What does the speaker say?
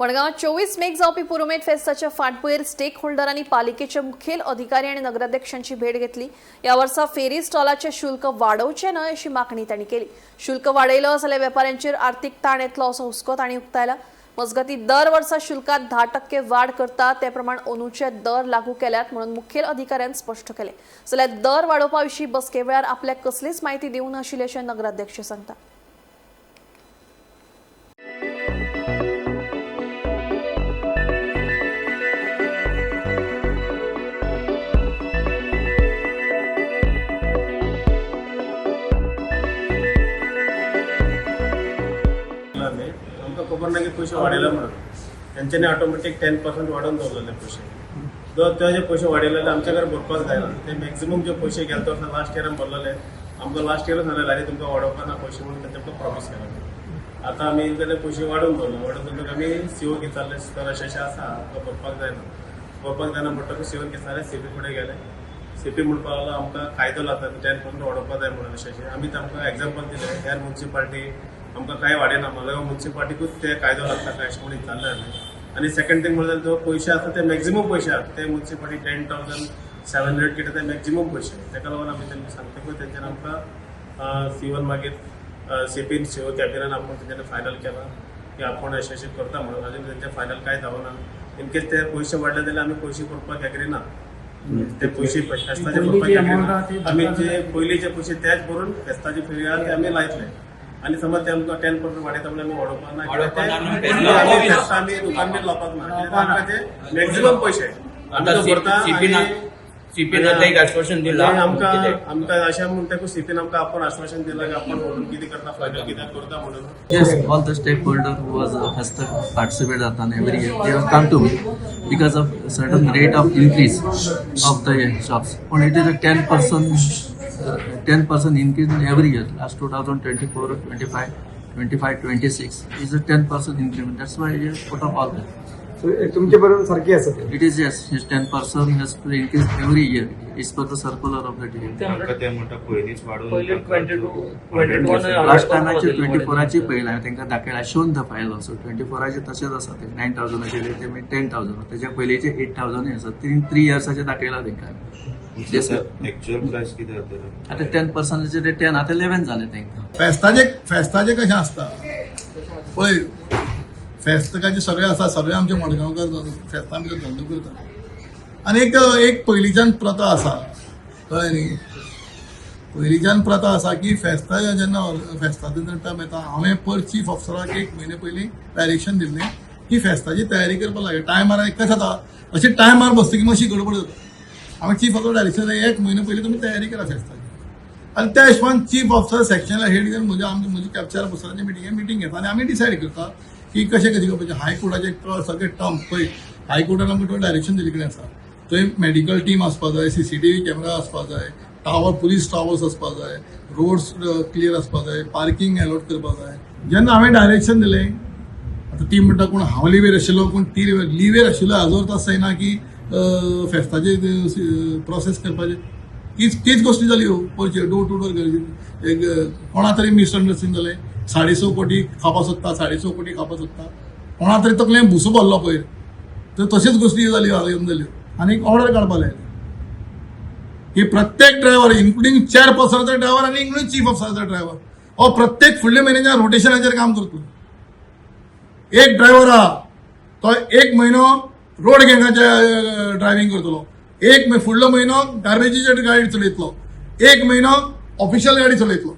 मडगांवात 24 make जावपी पुरुमेट फेस्ताच्या फाटभुंयेर stake होल्डरांनी पालिकेचे मुखेल अधिकारी आणि नगराध्यक्षांची भेट घेतली। या वर्सा फेरी स्टॉलाचे शुल्क वाडोवचे न्हय अशी मागणी तांणी केली। शुल्क वाडयलो जाल्यार वेपाऱ्यांचेर आर्थीक ताण येतलो असो हुस्को तांणी उक्तायला। मजगती दर वर्सा शुल्कात 10% वाड करता ते प्रमाण अंदूचे दर लागू केल्यात म्हणून मुखेल अधिकाऱ्यान स्पष्ट केले। जाल्यार दर वाडोवपा विशीं बसके वेळार आपल्याक कसलीच म्हायती दिवंक नाशिल्ल्याचे नगराध्यक्ष सांगतात। खबर ना की पैसे वाडयले म्हणून तेंच्यांनी ऑटोमॅटिक 10% वाडोवन दवरलेले पैसे जर ते पैसे वाडयले आमच्या घर भरपाक जायना ते मॅक्सिमम जे पैसे गेले तो लास्ट इयरान भरलेले आमकां लास्ट इयरान सांगलेले आनी तुमकां वाडोवपा ना पैसे म्हणून तेंच्याकडे प्रॉमिस केला। आता आमी तेन्ना पैसे वाडोवन दवरले आमी सीओ विचारले सर अशें आसा तो भरपाक जायना म्हणटकूच सीओन विचारले सीपी फुडें गेले। सीपी म्हणपाक लागलो आमकां कायदो लाता 10% वाडोवपा जाय म्हणून अशें आमी तांकां एक्झाम्पल दिलें हेर म्युनिसिपालिटी आमकां कांय वाडयना मडगांव म्युनिसिपालिटीकूच ते कायदो लागता काय अशें म्हणून विचारलें आमी। आनी सेकंड थिंग म्हणल्यार जो पयशे आसा ते मॅक्सिमम पयशे आसात ते म्युनिसिपालिटी 10,700 कितें ते मॅक्सिमम पयशे ताका लागून आमी तेंकां सांगतकूच तेंच्यानी आमकां सीओन मागीर सीपीन सीओ कॅबिनान आपूण तेंच्यानी फायनल केला की आपूण अशें करता म्हणून आजून तेंचें फायनल कांय जावना। इनकेस ते पयशे वाडले जाल्यार आमी पयशे करपाक एग्री ना ते पयशे फेस्ताचे भरपाक एग्री ना। आमी जे पयलींचे पयशे तेच भरून फेस्ताची फेरी आहा ते आमी लायतले आणि समज ते आमकां 10% वाडयता म्हणल्यार आमी वाडोवपाक ना आमी दुकान बीन लावपाक ना आमकां ते मॅक्सिमम पयशे सीपीन एक आश्वासन दिला आमकां अशें म्हणटकूच सीपीन आमकां आपण आश्वासन दिला की आपण म्हणून कितें करता फायनल कितें करता म्हणून। Yes, all the stakeholder who was has to participate at every year. They have come to me because of certain rate of increase of the shops. But it is a 10% increase in every year. Last 2024, 25, 25, 26 is a 10% increment. That's why we have put up all that. So, तुमचे बरोबर सारखे असते. It is yes, his 10% has to increase every year. It's per the circular of the DA. Last time actually 24ची पहिला त्यांना दाखयला shown the file also 24चे तसेच आसा ते 9,000 चे ते 10,000 त्याच्या पहिलेचे 8,000 आसा 3 इयर्साचे दाखयला त्यांना एक्चुअल प्राइस किती होतं आता 10% चे ते 10 आता 11 झाले त्यांना फेस्ताचे कशें आसता पळय फेस्तकाचे सगळे आसा सगळे आमचे मडगांवकार फेस्ता भितर धंदो करतात आनी एक पयलींच्यान प्रथा आसा कळ्ळें न्ही पयलींच्यान प्रथा आसा की फेस्ता जेन्ना फेस्ताचो टायम येता हांवें पर चीफ ऑफिसराक 1 म्हयने पयलीं डायरेक्शन दिल्लें की फेस्ताची तयारी करपाक लागे टायमार कशें जाता अशें टायमार बसता की मातशी गडबड जाता हांवें चीफ ऑफिसर डायरेक्शन 1 म्हयने पयलीं तुमी तयारी करा फेस्ताची आनी त्या हिशोबान चीफ ऑफिसर सेक्शनला हेड घेवन म्हजी कॅप्चर ऑफिसरांची मिटींग घेता आनी आमी डिसायड करता की कशें करपाचें हायकोर्टाचे सगळे टर्म पळय हायकोर्टान आमकां डायरेक्शन दिल्लें कितें आसा थंय मेडिकल टीम आसपाक जाय CCTV कॅमेरा आसपाक जाय टावर पुलीस टावर्स आसपाक जाय रोड्स क्लियर आसपाक जाय पार्किंग अलॉट करपाक जाय। जेन्ना हांवें डायरेक्शन दिलें आतां ती म्हणटा कोण हांव लिवेर आशिल्लो कोण ती लिवेर आशिल्लो हाजो अर्थ असो ना की फेस्ताचे प्रोसेस करपाचे तीच गोश्टी जाल्यो पयचे डोर टू डोर एक कोणा तरी मिसअंडरस्टँडिंग जालें 150 कोटी खावपा सोदता 150 कोटी खावपा सोदता कोणा तरी तकलें भुसो भरलो पयर तर तशेंच गोश्टी जाल्यो येवन जाल्यो आनी एक ऑर्डर काडपाक लायली की प्रत्येक ड्रायव्हर इन्क्लुडींग चेअरपर्सनाचो ड्रायव्हर आनी इन्क्लुडींग चीफ ऑफिसराचो ड्रायव्हर हो प्रत्येक फुडल्या म्हयन्याच्या रोटेशनाचेर काम करतलो। एक ड्रायव्हर आहा तो 1 म्हयनो रोड गँगाचे ड्रायव्हिंग करतलो फुडलो म्हयनो गार्बेजीचे गाडी चलयतलो 1 म्हयनो ऑफिशियल गाडी चलयतलो।